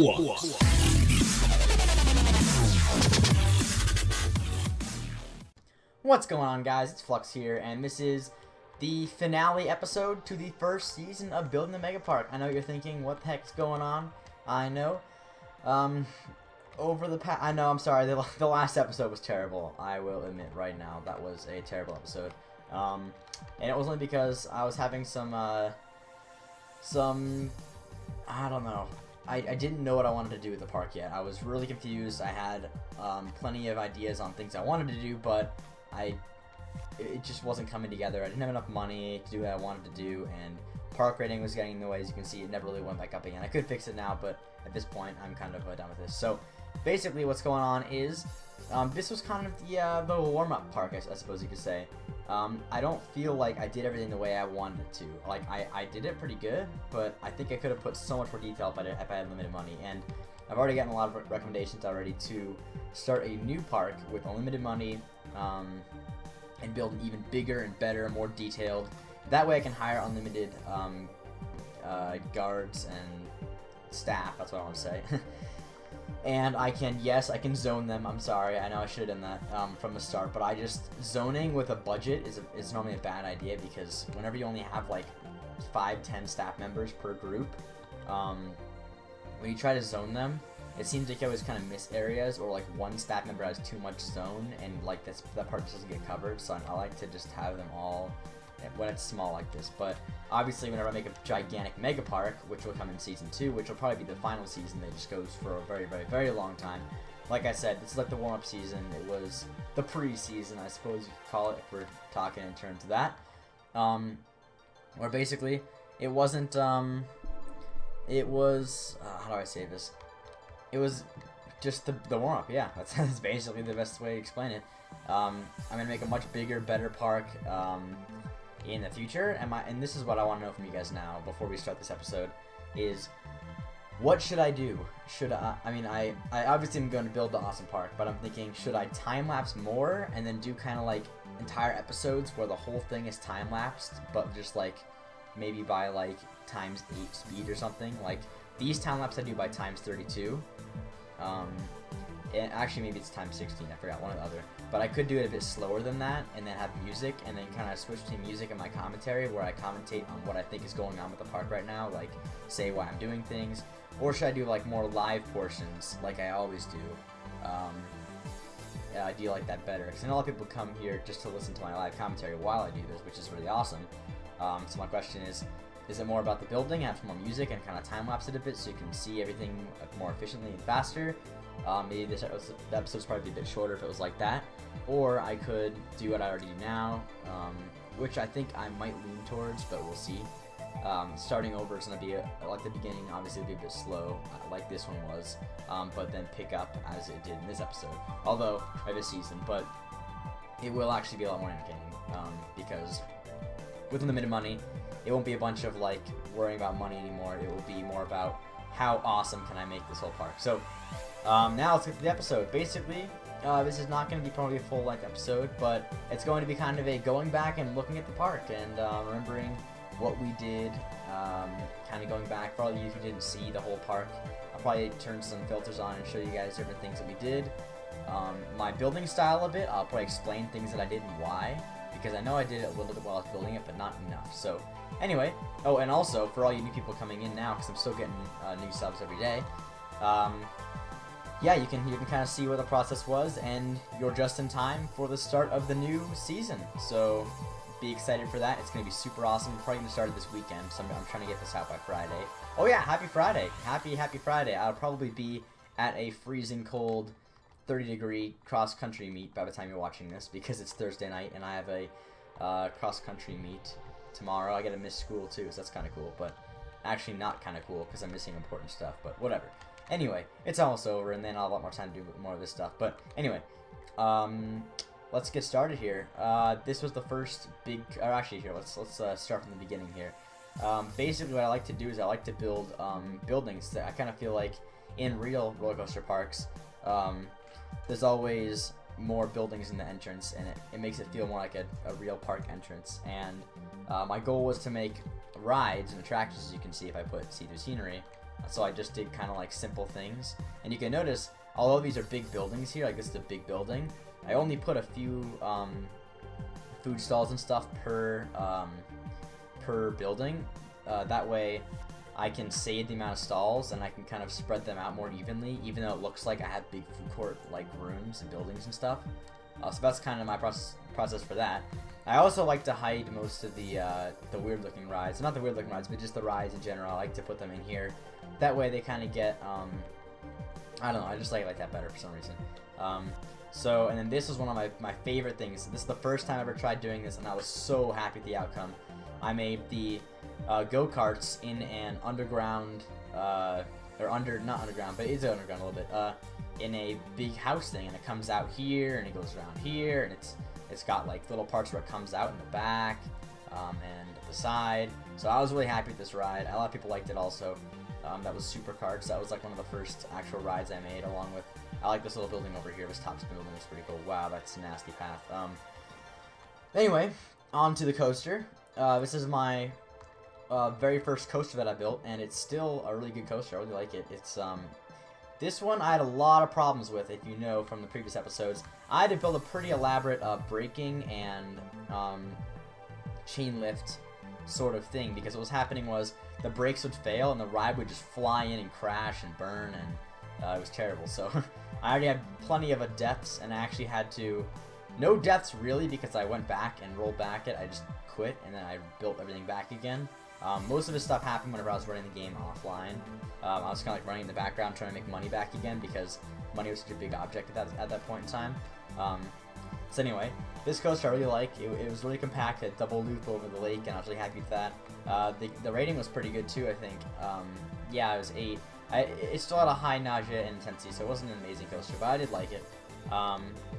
Flux. What's going on, guys? It's Flux here, and this is the finale episode to the first season of Building the MegaPark. I know you're thinking, what the heck's going on? I know. I'm sorry, the last episode was terrible. I will admit right now, that was a terrible episode. And it was only because I was having some, I don't know. I didn't know what I wanted to do with the park yet. I was really confused. I had plenty of ideas on things I wanted to do, but it just wasn't coming together. I didn't have enough money to do what I wanted to do, and park rating was getting in the way. As you can see, it never really went back up again. I could fix it now, but at this point, I'm kind of done with this. So basically, what's going on is this was kind of the warm-up park, I suppose you could say. I don't feel like I did everything the way I wanted it to. Like, I did it pretty good, but I think I could have put so much more detail if I had limited money. And I've already gotten a lot of recommendations already to start a new park with unlimited money, and build an even bigger and better, more detailed. That way I can hire unlimited guards and staff, that's what I want to say. And I can zone them. I'm sorry, I know I should have done that from the start, but zoning with a budget is normally a bad idea, because whenever you only have like 5-10 staff members per group, when you try to zone them, it seems like you always kind of miss areas, or like one staff member has too much zone, and like that part just doesn't get covered. So I like to just have them all when it's small like this. But obviously, whenever I make a gigantic mega park, which will come in season 2, which will probably be the final season that just goes for a very, very, very long time. Like I said, this is like the warm-up season. It was the pre-season, I suppose you could call it, if we're talking in terms of that. Where basically it wasn't. It was how do I say this? It was just the warm-up, yeah. That's basically the best way to explain it. I'm gonna make a much bigger, better park in the future, and this is what I want to know from you guys now, before we start this episode, is what should I do? I obviously am going to build the awesome park, but I'm thinking, should I time-lapse more, and then do kind of like entire episodes where the whole thing is time-lapsed, but just like maybe by like times 8 speed or something? Like, these time-lapse I do by times 32. And actually, maybe it's times 16. I forgot, one or the other. But I could do it a bit slower than that, and then have music, and then kind of switch between music and my commentary, where I commentate on what I think is going on with the park right now, like say why I'm doing things. Or should I do like more live portions, like I always do? I do like that better, because I know a lot of people come here just to listen to my live commentary while I do this, which is really awesome. So my question is it more about the building, have some more music, and kind of time-lapse it a bit so you can see everything more efficiently and faster? Maybe the episode's probably a bit shorter if it was like that. Or I could do what I already do now, which I think I might lean towards, but we'll see. Starting over is going to be, like the beginning, obviously it'll be a bit slow, like this one was, but then pick up as it did in this episode. Although, or this season, but it will actually be a lot more entertaining, because with unlimited money, it won't be a bunch of like worrying about money anymore. It will be more about how awesome can I make this whole park. So now let's get to the episode. Basically, this is not going to be probably a full-length episode, but it's going to be kind of a going back and looking at the park and remembering what we did, kind of going back. For all of you who didn't see the whole park, I'll probably turn some filters on and show you guys different things that we did. My building style a bit, I'll probably explain things that I did and why, because I know I did it a little bit while I was building it, but not enough. So anyway, oh, and also for all you new people coming in now, because I'm still getting new subs every day, yeah, you can kind of see what the process was, and you're just in time for the start of the new season. So be excited for that. It's going to be super awesome. We're probably going to start it this weekend, so I'm trying to get this out by Friday. Oh yeah, happy Friday. Happy Friday. I'll probably be at a freezing cold 30-degree cross-country meet by the time you're watching this, because it's Thursday night, and I have a cross-country meet tomorrow. I get to miss school too, so that's kind of cool, but actually not kind of cool, because I'm missing important stuff, but whatever. Anyway, it's almost over, and then I'll have a lot more time to do more of this stuff. But anyway, let's get started here. This was the first big, or actually here, let's start from the beginning here. Basically, what I like to do is I like to build buildings that I kind of feel like in real roller coaster parks, there's always more buildings in the entrance, and it makes it feel more like a real park entrance. And my goal was to make rides and attractions, as you can see if I put see-through scenery, so I just did kind of like simple things. And you can notice, although these are big buildings here, like this is a big building, I only put a few food stalls and stuff per building. That way I can save the amount of stalls and I can kind of spread them out more evenly, even though it looks like I have big food court like rooms and buildings and stuff. So that's kind of my process for that. I also like to hide most of the weird looking rides. Not the weird looking rides, but just the rides in general. I like to put them in here. That way they kind of get, I don't know, I just like that better for some reason. So, and then this was one of my favorite things. This is the first time I ever tried doing this, and I was so happy with the outcome. I made the go-karts in an underground, not underground, but it's underground a little bit, in a big house thing, and it comes out here, and it goes around here, and it's got like little parts where it comes out in the back, and the side. So I was really happy with this ride. A lot of people liked it also. That was Supercarts. That was like one of the first actual rides I made, along with, I like this little building over here. This top spin building is pretty cool. Wow, that's a nasty path. Anyway, on to the coaster. This is my very first coaster that I built, and it's still a really good coaster. I really like it. It's this one I had a lot of problems with, if you know from the previous episodes. I had to build a pretty elaborate braking and chain lift sort of thing, because what was happening was the brakes would fail and the ride would just fly in and crash and burn, and it was terrible. So I already had plenty of deaths, and I actually had to, no deaths really, because I went back and rolled back it. I just quit and then I built everything back again. Most of this stuff happened whenever I was running the game offline. I was kind of like running in the background trying to make money back again, because money was such a big object at that point in time. So anyway, this coaster I really like. It was really compact, a double loop over the lake, and I was really happy with that. The rating was pretty good too, I think. Yeah, it was 8. It still had a high nausea and intensity, so it wasn't an amazing coaster, but I did like it.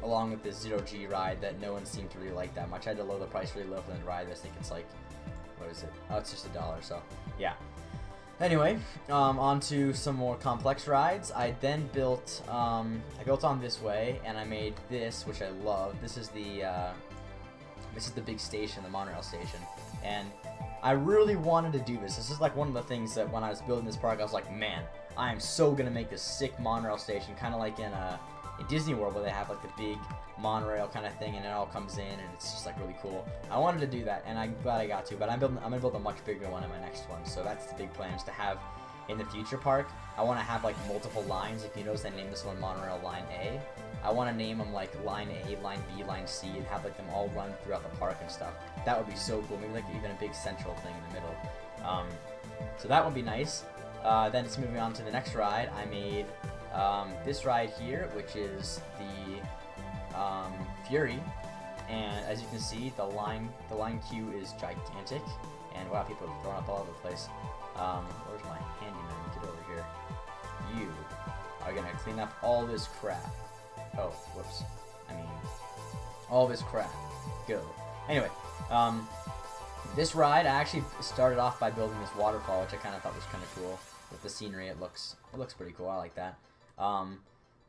Along with this 0G ride that no one seemed to really like that much. I had to lower the price really low for the ride. I think it's like, what is it? Oh, it's just $1, so yeah. Anyway, on to some more complex rides. I then built, I built on this way, and I made this, which I love. This is the big station, the monorail station, and I really wanted to do this. This is like one of the things that when I was building this park, I was like, man, I am so gonna make this sick monorail station, kind of like in Disney World, where they have like the big monorail kind of thing, and it all comes in, and it's just like really cool. I wanted to do that, and I'm glad I got to. But I'm gonna build a much bigger one in my next one. So that's the big plan, is to have in the future park. I want to have like multiple lines. If you notice, I named this one Monorail Line A. I want to name them like Line A, Line B, Line C, and have like them all run throughout the park and stuff. That would be so cool. Maybe like even a big central thing in the middle. So that would be nice. Then just moving on to the next ride, I made this ride here, which is the Fury, and as you can see, the line queue is gigantic, and wow, people are throwing up all over the place. Where's my handyman? Get over here. You are gonna clean up all this crap. Oh, whoops. I mean, all this crap. Go. Anyway, this ride, I actually started off by building this waterfall, which I kind of thought was kind of cool. With the scenery, it looks pretty cool. I like that.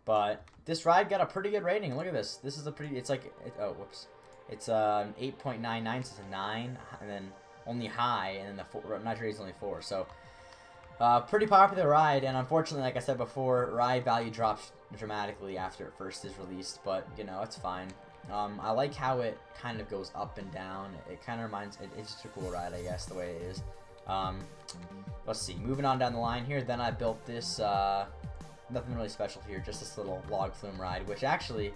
But this ride got a pretty good rating. Look at this. This is a pretty, it's like, oh, whoops. It's 8.99, so it's a 9, and then only high, and then the 4, not sure, is only 4. So, pretty popular ride, and unfortunately, like I said before, ride value drops dramatically after it first is released, but, you know, it's fine. I like how it kind of goes up and down. It kind of reminds, it's just a cool ride, I guess, the way it is. Let's see, moving on down the line here, then I built this, nothing really special here, just this little log flume ride, which actually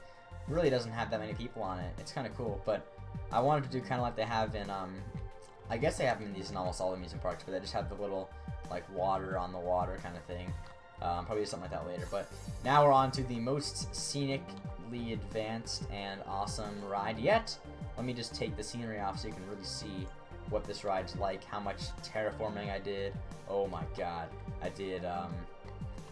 really doesn't have that many people on it. It's kind of cool, but I wanted to do kind of like they have in, I guess they have them in these in almost all amusement parks, but they just have the little, like, water on the water kind of thing. Probably do something like that later, but now we're on to the most scenically advanced and awesome ride yet. Let me just take the scenery off so you can really see what this ride's like, how much terraforming I did. Oh my god, I did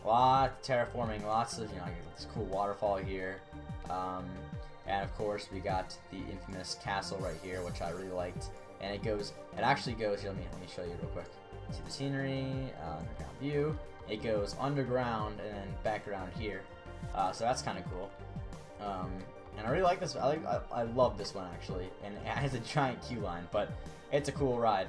lot of terraforming, lots of, you know, I got this cool waterfall here, and of course we got the infamous castle right here, which I really liked, and it actually goes here, let me show you real quick. See the scenery, underground view, it goes underground and then back around here, so that's kind of cool. and I really like this. I love this one actually, and it has a giant queue line, but it's a cool ride.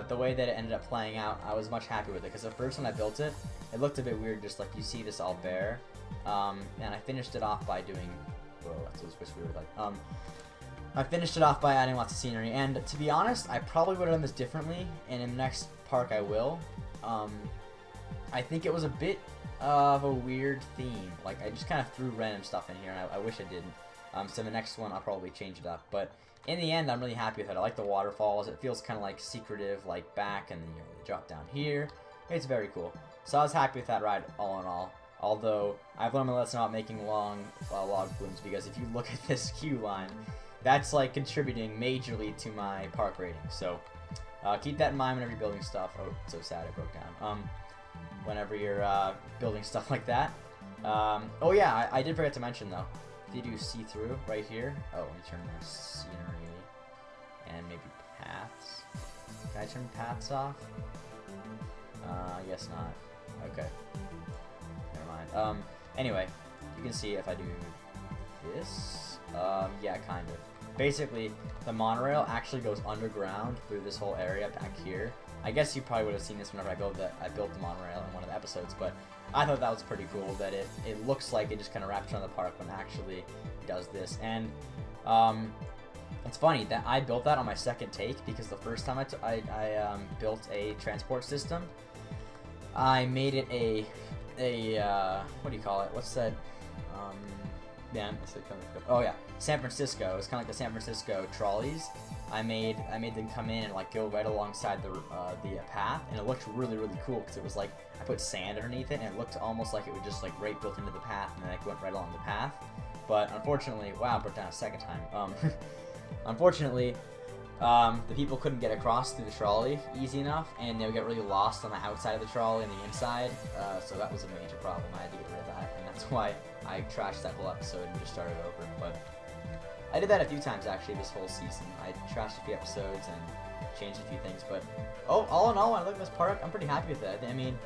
The way that it ended up playing out, I was much happy with it, because the first when I built it, it looked a bit weird, just like you see this all bare, and I finished it off by doing, whoa, that's what it's weird like, I finished it off by adding lots of scenery, and to be honest, I probably would have done this differently, and in the next park I will. I think it was a bit of a weird theme, like I just kind of threw random stuff in here, and I wish I didn't. So the next one I'll probably change it up, but in the end I'm really happy with it. I like the waterfalls. It feels kind of like secretive, like back, and then you drop down here. It's very cool. So I was happy with that ride all in all. Although I've learned my lesson about making long log flumes, because if you look at this queue line, that's like contributing majorly to my park rating. So keep that in mind whenever you're building stuff. Oh, it's so sad I broke down. Whenever you're building stuff like that. Oh yeah, I did forget to mention though. If you do see-through right here. Oh, let me turn the scenery and maybe paths. Can I turn paths off? I guess not. Okay. Never mind. Anyway, you can see if I do this. Yeah, kind of. Basically, the monorail actually goes underground through this whole area back here. I guess you probably would have seen this whenever I built the monorail in one of the episodes, but I thought that was pretty cool that it looks like it just kind of wraps around the park when it actually does this. And it's funny that I built that on my second take, because the first time I built a transport system, I made it a what do you call it? What's that? Yeah, oh yeah, San Francisco. It's kind of like the San Francisco trolleys. I made them come in and like go right alongside the path, and it looked really cool, because it was like I put sand underneath it, and it looked almost like it was just like right built into the path, and then like went right along the path. But unfortunately, wow, I broke down a second time. Unfortunately, the people couldn't get across through the trolley easy enough, and they would get really lost on the outside of the trolley and the inside. So that was a major problem. I had to get rid of that, and that's why I trashed that whole episode and just started over. But I did that a few times actually this whole season. I trashed a few episodes and changed a few things, but all in all, when I look at this park, I'm pretty happy with it. I mean,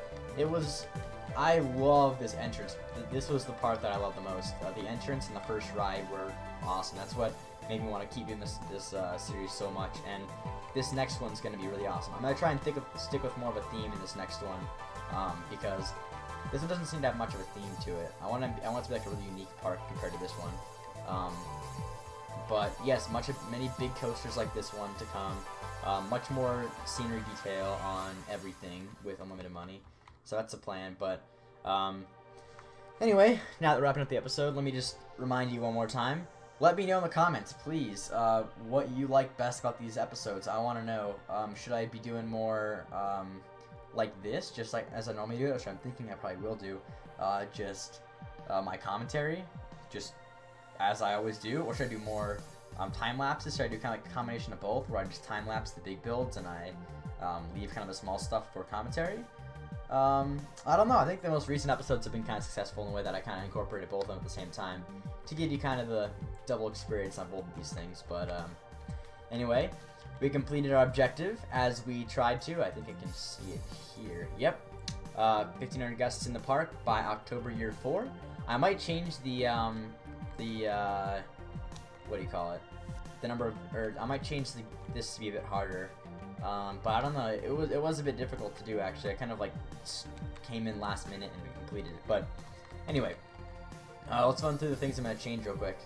I love this entrance. This was the part that I loved the most. The entrance and the first ride were awesome. That's what made me want to keep doing this series so much, and this next one's going to be really awesome. I'm going to try and stick with more of a theme in this next one, because this one doesn't seem to have much of a theme to it. I want it to be like a really unique park compared to this one. But yes, many big coasters like this one to come. Much more scenery detail on everything with unlimited money. So that's the plan. But anyway, now that we're wrapping up the episode, let me just remind you one more time. Let me know in the comments, please, what you like best about these episodes. I want to know. Should I be doing more like this, just like as I normally do, which I'm thinking I probably will do, just my commentary, just as I always do, or should I do more time lapses? Should I do kind of like a combination of both, where I just time lapse the big builds and I leave kind of the small stuff for commentary? I don't know. I think the most recent episodes have been kind of successful in the way that I kind of incorporated both of them at the same time to give you kind of the double experience on both of these things. But anyway, we completed our objective as we tried to. I think I can see it here. Yep. 1,500 guests in the park by October year 4. I might change the what do you call it? The number of, or I might change this to be a bit harder. But I don't know. It was a bit difficult to do actually. I kind of like came in last minute and we completed it. But anyway, let's run through the things I'm gonna change real quick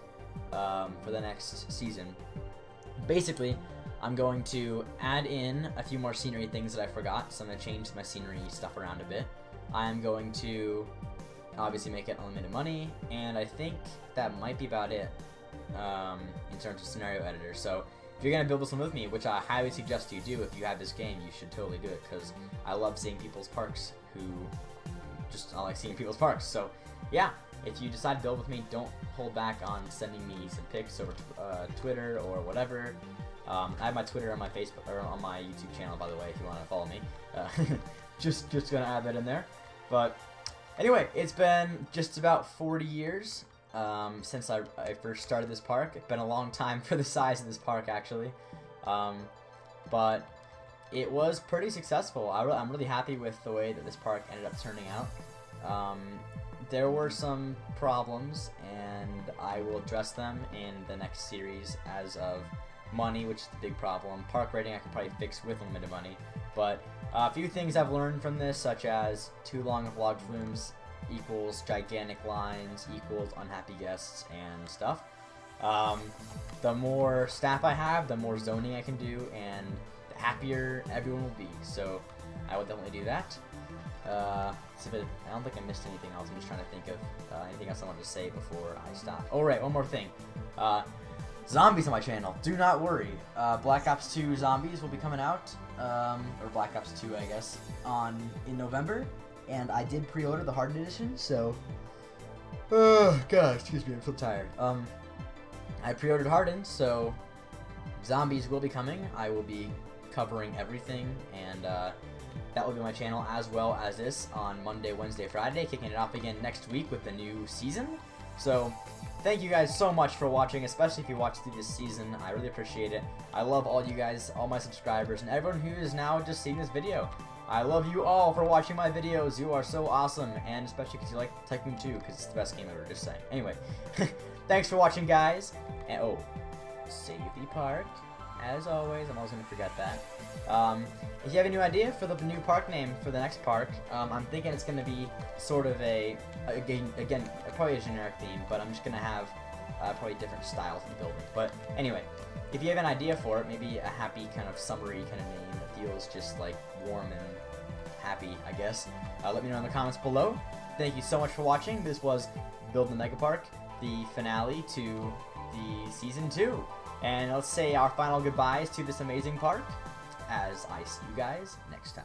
for the next season. Basically, I'm going to add in a few more scenery things that I forgot. So I'm gonna change my scenery stuff around a bit. I'm going to obviously make it unlimited money, and I think that might be about it in terms of scenario editor. So if you're gonna build this one with me, which I highly suggest you do, if you have this game, you should totally do it, because I love seeing people's parks I like seeing people's parks. So yeah, if you decide to build with me, don't hold back on sending me some pics over Twitter or whatever. I have my Twitter on my Facebook or on my YouTube channel, by the way, if you want to follow me. Just gonna add that in there. But anyway, it's been just about 40 years since I first started this park. It's been a long time for the size of this park, actually. But it was pretty successful. I'm really happy with the way that this park ended up turning out. there were some problems, and I will address them in the next series as of money, which is the big problem. Park rating I could probably fix with limited money, but a few things I've learned from this, such as too long of log flumes equals gigantic lines equals unhappy guests and stuff. The more staff I have, the more zoning I can do, and the happier everyone will be. So I will definitely do that. I don't think I missed anything else. I'm just trying to think of anything else I wanted to say before I stop. Oh, right, one more thing. Zombies on my channel. Do not worry. Black Ops 2 Zombies will be coming out, or Black Ops 2, I guess, in November. And I did pre-order the Hardened Edition, so... Oh, God, excuse me, I'm so tired. I pre-ordered Hardened, so Zombies will be coming. I will be covering everything, and that will be my channel as well as this on Monday, Wednesday, Friday, kicking it off again next week with the new season. So, thank you guys so much for watching, especially if you watched through this season. I really appreciate it. I love all you guys, all my subscribers, and everyone who is now just seeing this video. I love you all for watching my videos. You are so awesome, and especially because you like Tekken 2, because it's the best game ever, just saying. Anyway, thanks for watching, guys, and oh, save the park, as always. I'm always going to forget that. If you have a new idea for the new park name for the next park, I'm thinking it's going to be sort of again, probably a generic theme, but I'm just going to have probably different styles of the building. But anyway, if you have an idea for it, maybe a happy kind of summery kind of name that feels just like warm and happy, I guess, let me know in the comments below. Thank you so much for watching. This was Building the MegaPark, the finale to the Season 2. And let's say our final goodbyes to this amazing park as I see you guys next time.